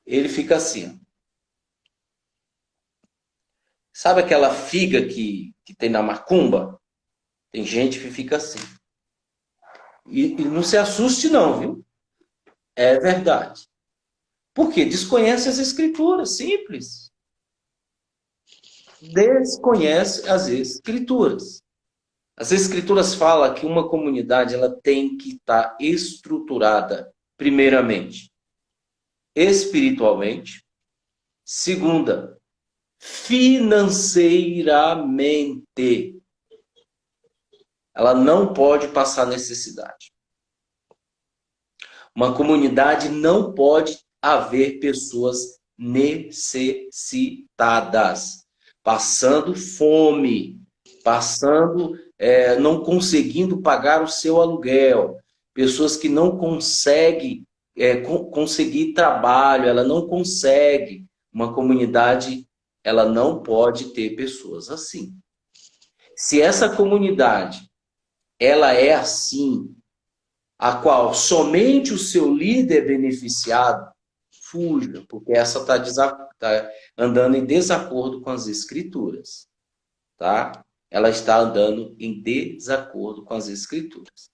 ele fica assim. Sabe aquela figa que tem na macumba? Tem gente que fica assim. E não se assuste não, viu? É verdade. Por quê? Desconhece as escrituras, simples. Desconhece as escrituras. As escrituras falam que uma comunidade ela tem que estar estruturada, primeiramente, espiritualmente, segunda, financeiramente. Ela não pode passar necessidade. Uma comunidade não pode haver pessoas necessitadas, passando fome, não conseguindo pagar o seu aluguel, pessoas que não conseguem conseguir trabalho, ela não consegue. Uma comunidade, ela não pode ter pessoas assim. Se essa comunidade, ela é assim, a qual somente o seu líder é beneficiado, fuja, porque essa está andando em desacordo com as escrituras, tá? Ela está andando em desacordo com as escrituras.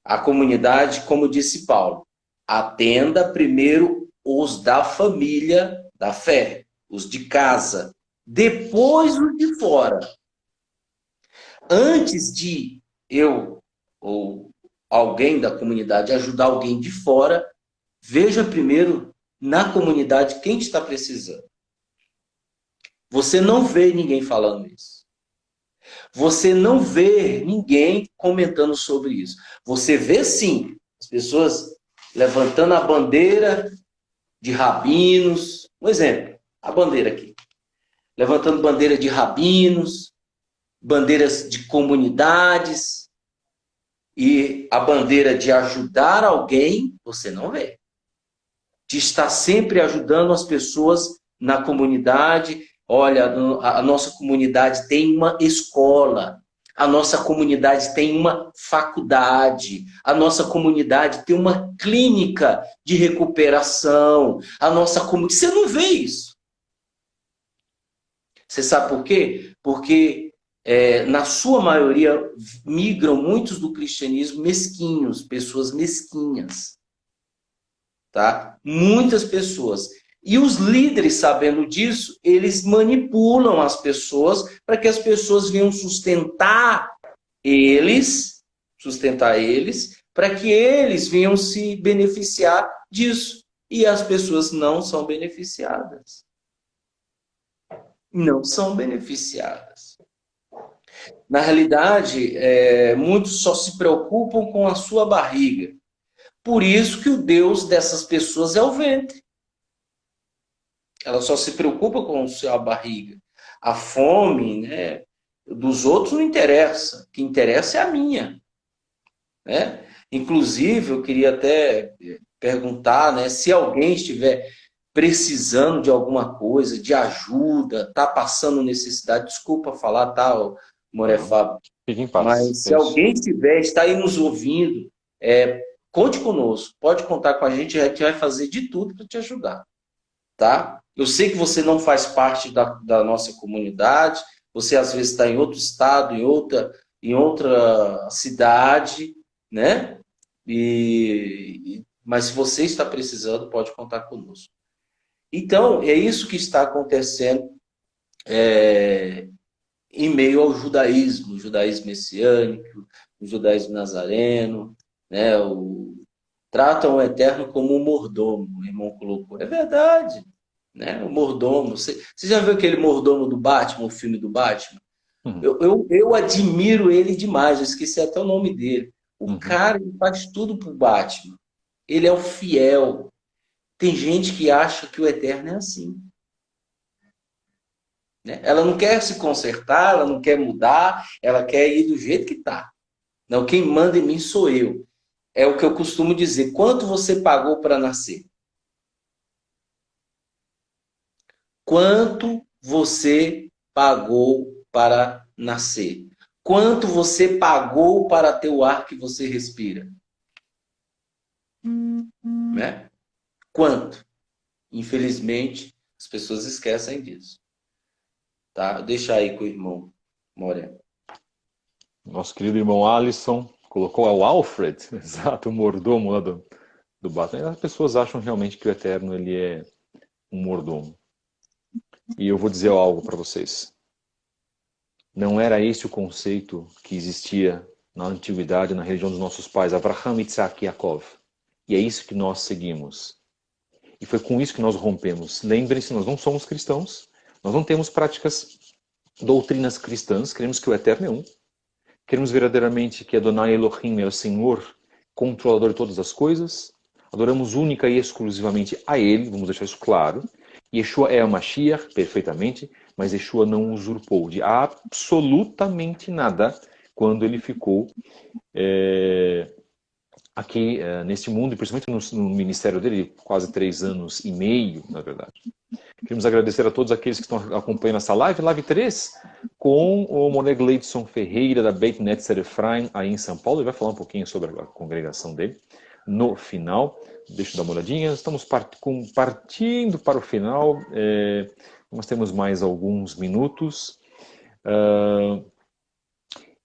A comunidade, como disse Paulo, atenda primeiro os da família da fé, os de casa, depois os de fora. Antes de eu ou alguém da comunidade ajudar alguém de fora, veja primeiro na comunidade quem está precisando. Você não vê ninguém falando isso. Você não vê ninguém comentando sobre isso. Você vê sim as pessoas levantando a bandeira de rabinos. Um exemplo, a bandeira aqui. Levantando bandeira de rabinos, bandeiras de comunidades e a bandeira de ajudar alguém, você não vê. De estar sempre ajudando as pessoas na comunidade. Olha, a nossa comunidade tem uma escola, a nossa comunidade tem uma faculdade, a nossa comunidade tem uma clínica de recuperação, a nossa comunidade. Você não vê isso. Você sabe por quê? Porque, na sua maioria, migram muitos do cristianismo mesquinhos, pessoas mesquinhas. Tá? Muitas pessoas. E os líderes, sabendo disso, eles manipulam as pessoas para que as pessoas venham sustentar eles, para que eles venham se beneficiar disso. E as pessoas não são beneficiadas. Não são beneficiadas. Na realidade, muitos só se preocupam com a sua barriga. Por isso que o Deus dessas pessoas é o ventre. Ela só se preocupa com a sua barriga. A fome, né, dos outros não interessa. O que interessa é a minha. Né? Inclusive, eu queria até perguntar, né, se alguém estiver precisando de alguma coisa, de ajuda, está passando necessidade, desculpa falar, tá, Moré Fábio? Fique em paz. Mas se alguém está aí nos ouvindo, conte conosco, pode contar com a gente vai fazer de tudo para te ajudar, tá? Eu sei que você não faz parte da nossa comunidade, você às vezes está em outro estado, em outra cidade, né? Mas se você está precisando, pode contar conosco. Então, é isso que está acontecendo em meio ao judaísmo messiânico, o judaísmo nazareno, né? Tratam o Eterno como um mordomo, o irmão colocou. É verdade, né? O mordomo. Você já viu aquele mordomo do Batman, o filme do Batman? Uhum. Eu admiro ele demais, eu esqueci até o nome dele. O cara, ele faz tudo pro Batman. Ele é o fiel. Tem gente que acha que o Eterno é assim. Né? Ela não quer se consertar, ela não quer mudar, ela quer ir do jeito que está. Não, quem manda em mim sou eu. É o que eu costumo dizer. Quanto você pagou para nascer? Quanto você pagou para nascer? Quanto você pagou para ter o ar que você respira? Né? Quanto? Infelizmente, as pessoas esquecem disso. Tá? Deixa aí com o irmão Moreno. Nosso querido irmão Alisson colocou o Alfred, exato, o mordomo lá do Batman. As pessoas acham realmente que o Eterno ele é um mordomo. E eu vou dizer algo para vocês. Não era esse o conceito que existia na antiguidade, na religião dos nossos pais, Abraham, Isaac e Yaakov. E é isso que nós seguimos. E foi com isso que nós rompemos. Lembrem-se, nós não somos cristãos, nós não temos práticas, doutrinas cristãs, queremos que o Eterno é um. Queremos verdadeiramente que Adonai Elohim é o Senhor, controlador de todas as coisas. Adoramos única e exclusivamente a Ele, vamos deixar isso claro. Yeshua é o Mashiach, perfeitamente, mas Yeshua não usurpou de absolutamente nada quando ele ficou aqui neste mundo, e principalmente no ministério dele, quase 3 anos e meio, na verdade. Queremos agradecer a todos aqueles que estão acompanhando essa live 3, com o Moné Gleidson Ferreira, da Beit Netzer Efraim, aí em São Paulo. Ele vai falar um pouquinho sobre a congregação dele no final. Deixa eu dar uma olhadinha. Estamos partindo para o final. Nós temos mais alguns minutos.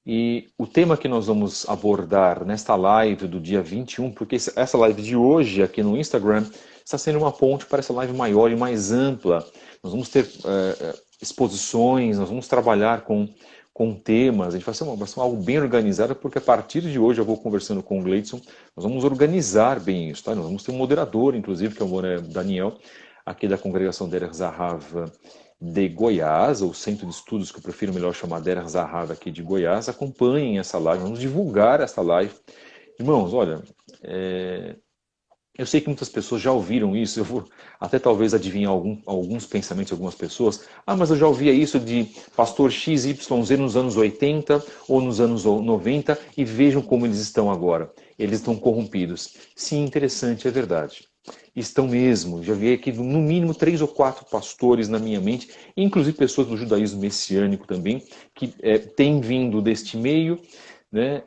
E o tema que nós vamos abordar nesta live do dia 21, porque essa live de hoje aqui no Instagram está sendo uma ponte para essa live maior e mais ampla. Nós vamos ter exposições, nós vamos trabalhar com com temas, a gente vai ser algo bem organizado, porque a partir de hoje eu vou conversando com o Gleidson, nós vamos organizar bem isso, tá? Nós vamos ter um moderador, inclusive, que é o Daniel, aqui da congregação Derech Zahav de Goiás, ou Centro de Estudos, que eu prefiro melhor chamar Derech Zahav aqui de Goiás. Acompanhem essa live, vamos divulgar essa live. Irmãos, olha, eu sei que muitas pessoas já ouviram isso, eu vou até talvez adivinhar alguns pensamentos de algumas pessoas. Mas eu já ouvia isso de pastor XYZ nos anos 80 ou nos anos 90 e vejam como eles estão agora. Eles estão corrompidos. Sim, interessante, é verdade. Estão mesmo. Já vi aqui no mínimo 3 ou 4 pastores na minha mente, inclusive pessoas do judaísmo messiânico também, que têm vindo deste meio, né,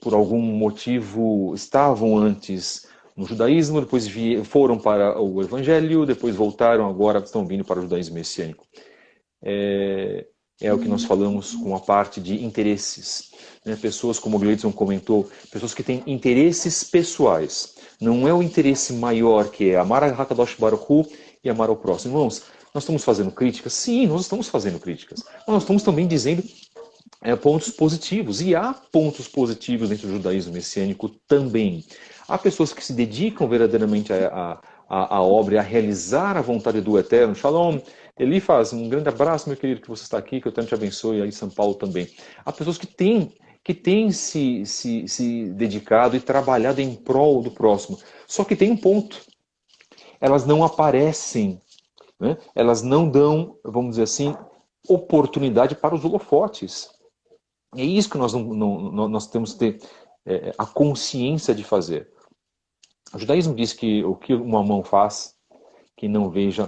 por algum motivo estavam antes no judaísmo, depois foram para o evangelho, depois voltaram, agora estão vindo para o judaísmo messiânico. É o que nós falamos com a parte de interesses. Né? Pessoas, como o Gleidson comentou, pessoas que têm interesses pessoais. Não é o interesse maior que é amar a Hakadosh Baruch Hu e amar ao próximo. Irmãos, nós estamos fazendo críticas? Sim, nós estamos fazendo críticas. Mas nós estamos também dizendo pontos positivos. E há pontos positivos dentro do judaísmo messiânico também. Há pessoas que se dedicam verdadeiramente à obra e a realizar a vontade do Eterno. Shalom, Elifaz, um grande abraço, meu querido, que você está aqui, que o Eterno te abençoe, e aí em São Paulo também. Há pessoas que têm se dedicado e trabalhado em prol do próximo. Só que tem um ponto. Elas não aparecem, né? Elas não dão, vamos dizer assim, oportunidade para os holofotes. É isso que nós temos que ter a consciência de fazer. O judaísmo diz que o que uma mão faz, que não veja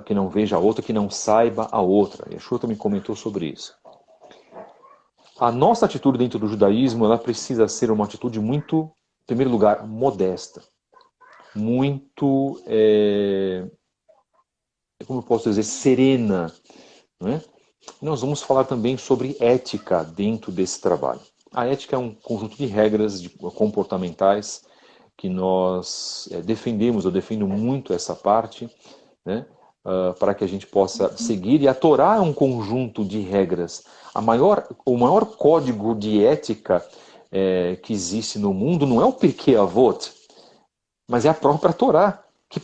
a outra, que não saiba a outra. Yeshua também comentou sobre isso. A nossa atitude dentro do judaísmo, ela precisa ser uma atitude muito, em primeiro lugar, modesta. Muito, como eu posso dizer, serena. Né? Nós vamos falar também sobre ética dentro desse trabalho. A ética é um conjunto de regras comportamentais que nós defendemos, eu defendo muito essa parte, né, para que a gente possa seguir. E a Torá é um conjunto de regras. O maior código de ética que existe no mundo não é o Pirkei Avot, mas é a própria Torá, que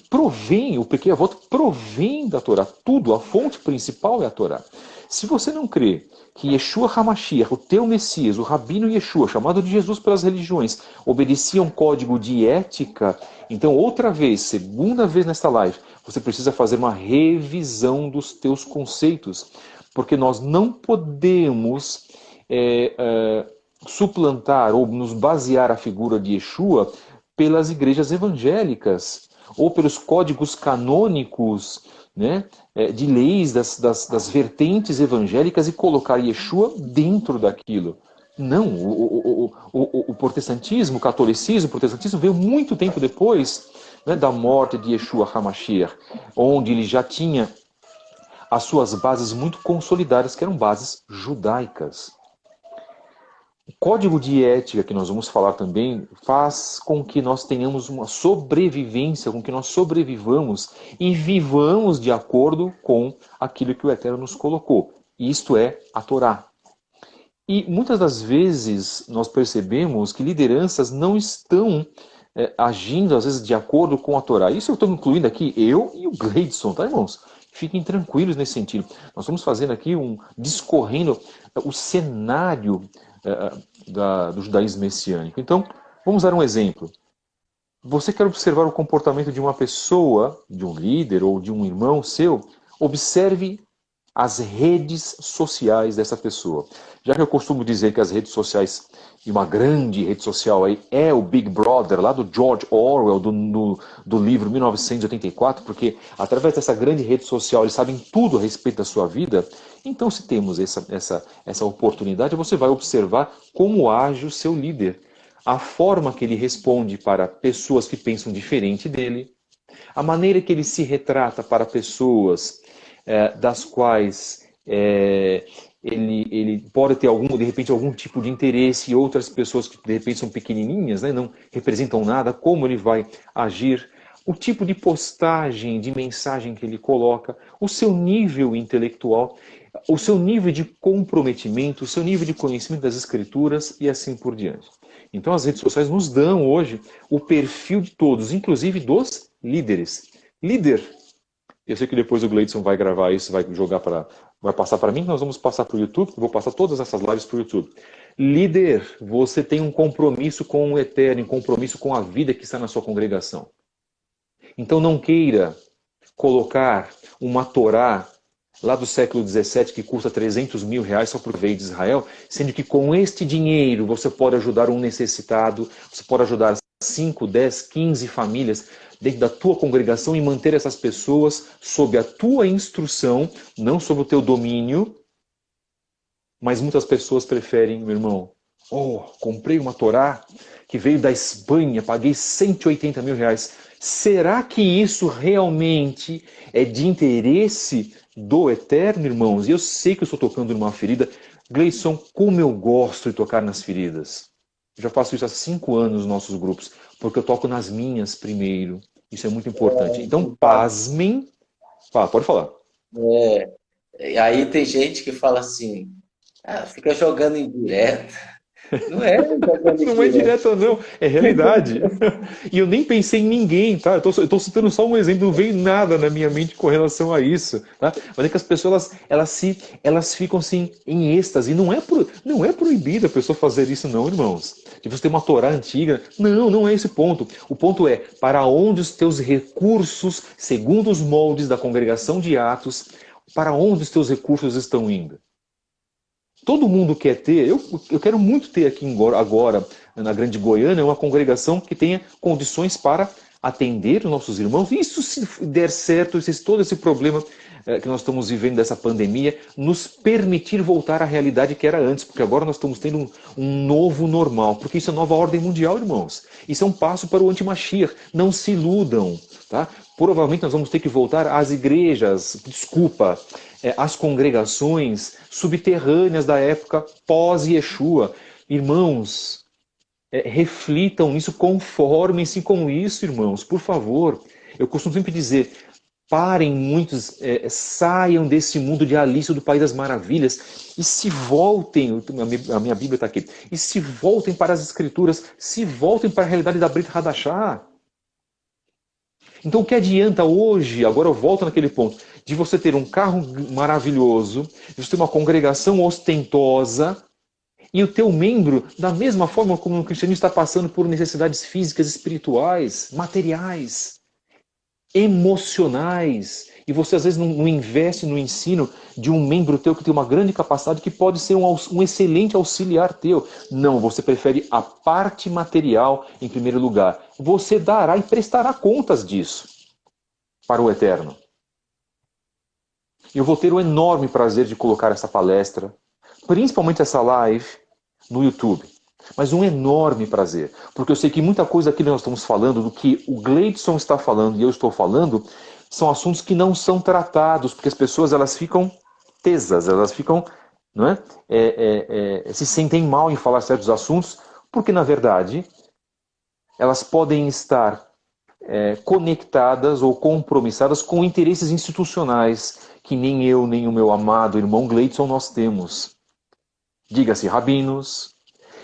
o Pirkei Avot provém da Torá. Tudo, a fonte principal é a Torá. Se você não crê que Yeshua HaMashiach, o teu Messias, o Rabino Yeshua, chamado de Jesus pelas religiões, obedecia um código de ética, então outra vez, segunda vez nesta live, você precisa fazer uma revisão dos teus conceitos, porque nós não podemos suplantar ou nos basear a figura de Yeshua pelas igrejas evangélicas ou pelos códigos canônicos, né, de leis das vertentes evangélicas e colocar Yeshua dentro daquilo. Não, o protestantismo, o catolicismo, o protestantismo veio muito tempo depois, né, da morte de Yeshua HaMashiach, onde ele já tinha as suas bases muito consolidadas, que eram bases judaicas. O código de ética que nós vamos falar também faz com que nós tenhamos uma sobrevivência, com que nós sobrevivamos e vivamos de acordo com aquilo que o Eterno nos colocou. Isto é a Torá. E muitas das vezes nós percebemos que lideranças não estão agindo, às vezes, de acordo com a Torá. Isso eu estou incluindo aqui eu e o Gleidson, tá, irmãos? Fiquem tranquilos nesse sentido. Nós estamos fazendo aqui discorrendo o cenário do judaísmo messiânico. Então, vamos dar um exemplo. Você quer observar o comportamento de uma pessoa, de um líder ou de um irmão seu, observe as redes sociais dessa pessoa. Já que eu costumo dizer que as redes sociais, e uma grande rede social aí, é o Big Brother, lá do George Orwell, do livro 1984, porque através dessa grande rede social eles sabem tudo a respeito da sua vida. Então, se temos essa oportunidade, você vai observar como age o seu líder, a forma que ele responde para pessoas que pensam diferente dele, a maneira que ele se retrata para pessoas das quais ele pode ter de repente algum tipo de interesse, e outras pessoas que de repente são pequenininhas, né, não representam nada, como ele vai agir, o tipo de postagem, de mensagem que ele coloca, o seu nível intelectual. o seu nível de comprometimento, o seu nível de conhecimento das escrituras e assim por diante. Então as redes sociais nos dão hoje o perfil de todos, inclusive dos líderes. Líder, eu sei que depois o Gleidson vai gravar isso, vai passar para mim, nós vamos passar para o YouTube, eu vou passar todas essas lives para o YouTube. Líder, você tem um compromisso com o eterno, um compromisso com a vida que está na sua congregação. Então não queira colocar uma Torá lá do século XVII que custa 300 mil reais só por veio de Israel, sendo que com este dinheiro você pode ajudar um necessitado, você pode ajudar 5, 10, 15 famílias dentro da tua congregação e manter essas pessoas sob a tua instrução, não sob o teu domínio. Mas muitas pessoas preferem, meu irmão, comprei uma Torá que veio da Espanha, paguei 180 mil reais. Será que isso realmente é de interesse do Eterno, irmãos? E eu sei que eu estou tocando numa ferida. Gleison, como eu gosto de tocar nas feridas. Eu já faço isso há 5 anos nos nossos grupos, porque eu toco nas minhas primeiro. Isso é muito importante. Então, pasmem. Pode falar. E aí tem gente que fala assim, fica jogando indireta. Não é jogando Não é indireta. direto, não. É realidade. E eu nem pensei em ninguém, tá? Eu tô citando só um exemplo, não veio nada na minha mente com relação a isso, tá? Mas é que as pessoas, elas ficam assim, em êxtase. E não é proibido a pessoa fazer isso, não, irmãos. De você ter uma Torá antiga. Não é esse o ponto. O ponto é, para onde os teus recursos, segundo os moldes da congregação de Atos, para onde os teus recursos estão indo? Todo mundo quer ter, eu quero muito ter aqui agora, na Grande Goiânia, uma congregação que tenha condições para atender os nossos irmãos. Isso se der certo, se todo esse problema que nós estamos vivendo dessa pandemia, nos permitir voltar à realidade que era antes, porque agora nós estamos tendo um novo normal, porque isso é nova ordem mundial, irmãos. Isso é um passo para o anti-Mashiach. Não se iludam, tá? Provavelmente nós vamos ter que voltar às igrejas, às congregações subterrâneas da época pós-Yeshua. Irmãos, reflitam isso, conformem-se com isso, irmãos, por favor. Eu costumo sempre dizer, parem muitos, saiam desse mundo de Alice do País das Maravilhas e se voltem, a minha Bíblia está aqui, e se voltem para as Escrituras, se voltem para a realidade da Brit Hadashah. Então o que adianta hoje, agora eu volto naquele ponto, de você ter um carro maravilhoso, de você ter uma congregação ostentosa, e o teu membro, da mesma forma como o cristianismo está passando por necessidades físicas, espirituais, materiais, emocionais, e você às vezes não investe no ensino de um membro teu que tem uma grande capacidade, que pode ser um excelente auxiliar teu. Não, você prefere a parte material em primeiro lugar. Você dará e prestará contas disso para o Eterno. Eu vou ter o enorme prazer de colocar essa palestra, principalmente essa live, no YouTube. Mas um enorme prazer, porque eu sei que muita coisa aqui que nós estamos falando, do que o Gleidson está falando e eu estou falando, são assuntos que não são tratados, porque as pessoas elas ficam tesas, elas ficam, não se sentem mal em falar certos assuntos, porque na verdade elas podem estar conectadas ou compromissadas com interesses institucionais que nem eu, nem o meu amado irmão Gleidson nós temos. Diga-se rabinos,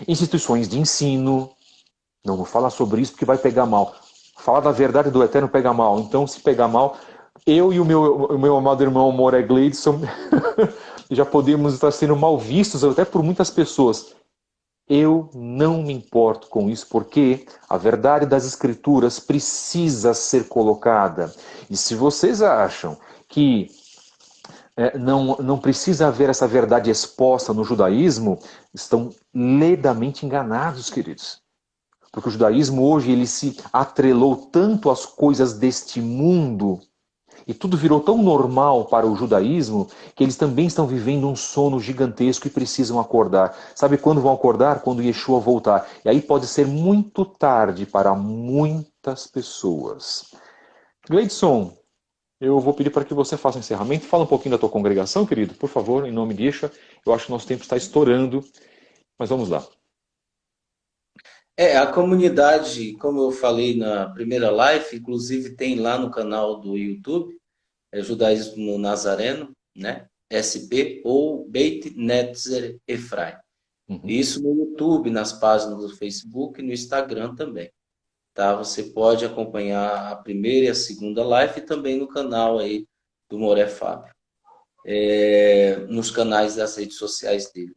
instituições de ensino. Não vou falar sobre isso porque vai pegar mal. Falar da verdade do Eterno pega mal. Então, se pegar mal, eu e o meu amado irmão Moré Gleidson já podemos estar sendo mal vistos até por muitas pessoas. Eu não me importo com isso, porque a verdade das Escrituras precisa ser colocada. E se vocês acham que não precisa haver essa verdade exposta no judaísmo, estão ledamente enganados, queridos. Porque o judaísmo hoje ele se atrelou tanto às coisas deste mundo, e tudo virou tão normal para o judaísmo, que eles também estão vivendo um sono gigantesco e precisam acordar. Sabe quando vão acordar? Quando Yeshua voltar. E aí pode ser muito tarde para muitas pessoas. Gleidson, eu vou pedir para que você faça um encerramento. Fala um pouquinho da tua congregação, querido, por favor, em nome de Yeshua. Eu acho que nosso tempo está estourando, mas vamos lá. A comunidade, como eu falei na primeira live, inclusive tem lá no canal do YouTube, Judaísmo Nazareno, né? SP ou Beit Netzer Efraim. Isso no YouTube, nas páginas do Facebook e no Instagram também. Tá? Você pode acompanhar a primeira e a segunda live e também no canal aí do Moré Fábio, nos canais das redes sociais dele.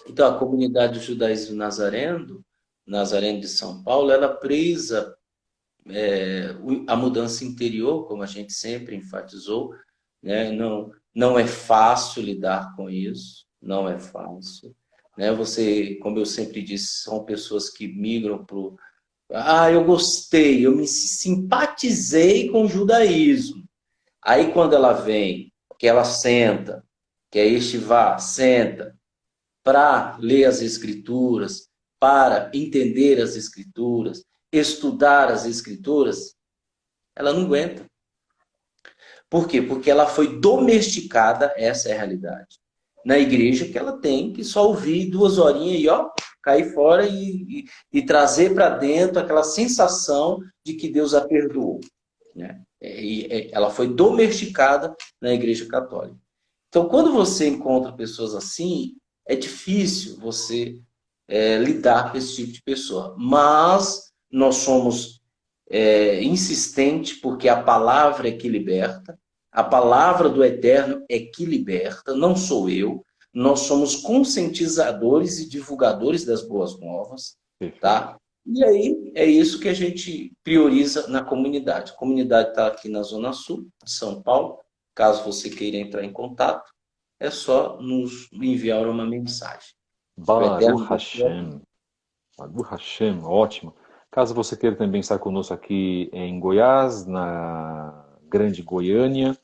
Então, a comunidade do judaísmo nazareno de São Paulo, ela preza a mudança interior, como a gente sempre enfatizou, né? Não é fácil lidar com isso, não é fácil. Né? Você, como eu sempre disse, são pessoas que migram para o... Ah, eu gostei, eu me simpatizei com o judaísmo. Aí quando ela vem, que ela senta, que é Yeshivá, senta, para ler as escrituras, para entender as escrituras, estudar as escrituras, ela não aguenta. Por quê? Porque ela foi domesticada, essa é a realidade. Na igreja que ela tem que só ouvir 2 horinhas e ó, cair fora e trazer para dentro aquela sensação de que Deus a perdoou. Né? Ela foi domesticada na igreja católica. Então, quando você encontra pessoas assim, é difícil você lidar com esse tipo de pessoa. Mas nós somos insistentes porque a palavra é que liberta, a palavra do Eterno é que liberta, não sou eu. Nós somos conscientizadores e divulgadores das boas novas, tá? E aí é isso que a gente prioriza na comunidade. A comunidade está aqui na Zona Sul de São Paulo. Caso você queira entrar em contato, é só nos enviar uma mensagem. Baruch Hashem. Baruch Hashem, ótimo. Caso você queira também estar conosco aqui em Goiás, na Grande Goiânia,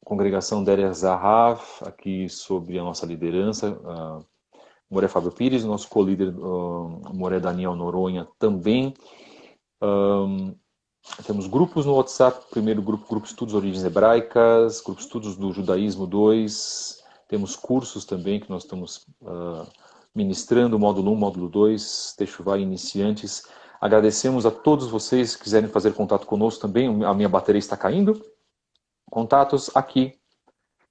congregação Derer Zahav, aqui sobre a nossa liderança, Moré Fábio Pires, nosso co-líder Moré Daniel Noronha também. Temos grupos no WhatsApp, primeiro grupo Estudos Origens Hebraicas, grupo Estudos do Judaísmo 2, temos cursos também que nós estamos ministrando, módulo 1, módulo 2, Techuvá iniciantes. Agradecemos a todos vocês que quiserem fazer contato conosco também, a minha bateria está caindo. Contatos aqui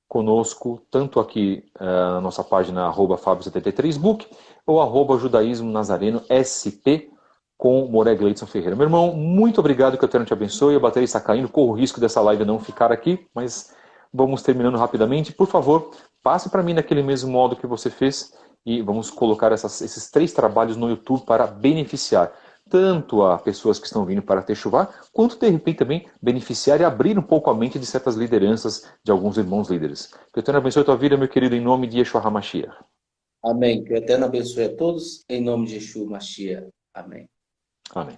conosco, tanto aqui na nossa página @fabio73book ou @judaísmo nazareno SP com Moré Gleidson Ferreira. Meu irmão, muito obrigado, que o Eterno te abençoe. A bateria está caindo, corro o risco dessa live não ficar aqui, mas vamos terminando rapidamente. Por favor, passe para mim naquele mesmo modo que você fez e vamos colocar esses 3 trabalhos no YouTube para beneficiar tanto a pessoas que estão vindo para Techuvá, quanto de repente também beneficiar e abrir um pouco a mente de certas lideranças de alguns irmãos líderes. Que o Eterno abençoe a tua vida, meu querido, em nome de Yeshua HaMashiach. Amém. Que o Eterno abençoe a todos, em nome de Yeshua HaMashiach. Amém. Amém.